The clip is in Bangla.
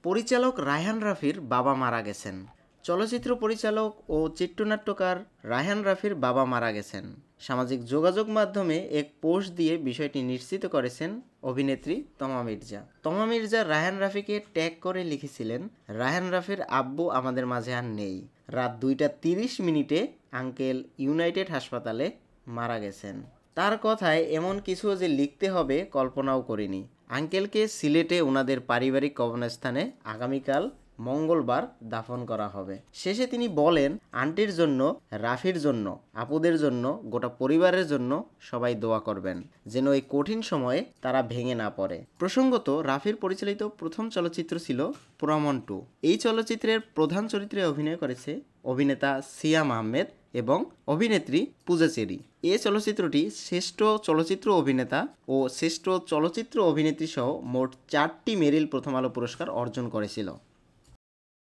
পরিচালক রায়হান রাফির বাবা মারা গেছেন। চলচ্চিত্র পরিচালক ও চিত্রনাট্যকার রায়হান রাফির বাবা মারা গেছেন। সামাজিক যোগাযোগ মাধ্যমে এক পোস্ট দিয়ে বিষয়টি নিশ্চিত করেছেন অভিনেত্রী তমা মির্জা। তমা মির্জা রায়হান রাফিকে ট্যাগ করে লিখেছিলেন, রায়হান রাফির আব্বু আমাদের মাঝে আর নেই। রাত 2টা 30 মিনিটে আঙ্কেল ইউনাইটেড হাসপাতালে মারা গেছেন। তার কথায় এমন কিছু যে লিখতে হবে কল্পনাও করিনি। আঙ্কেলকে সিলেটে ওনাদের পারিবারিক কবরস্থানে আগামীকাল মঙ্গলবার দাফন করা হবে। শেষে তিনি বলেন, আন্টির জন্য, রাফির জন্য, আপুদের জন্য, গোটা পরিবারের জন্য সবাই দোয়া করবেন, যেন এই কঠিন সময়ে তারা ভেঙে না পড়ে। প্রসঙ্গত, রাফির পরিচালিত প্রথম চলচ্চিত্র ছিল পুরামন 2। এই চলচ্চিত্রের প্রধান চরিত্রে অভিনয় করেছে অভিনেতা সিয়াম আহমেদ এবং অভিনেত্রী পূজা চেরি। এই চলচ্চিত্রটি শ্রেষ্ঠ চলচ্চিত্র অভিনেতা ও শ্রেষ্ঠ চলচ্চিত্র অভিনেত্রী সহ মোট 4টি মেরিল প্রথম আলো পুরস্কার অর্জন করেছিল।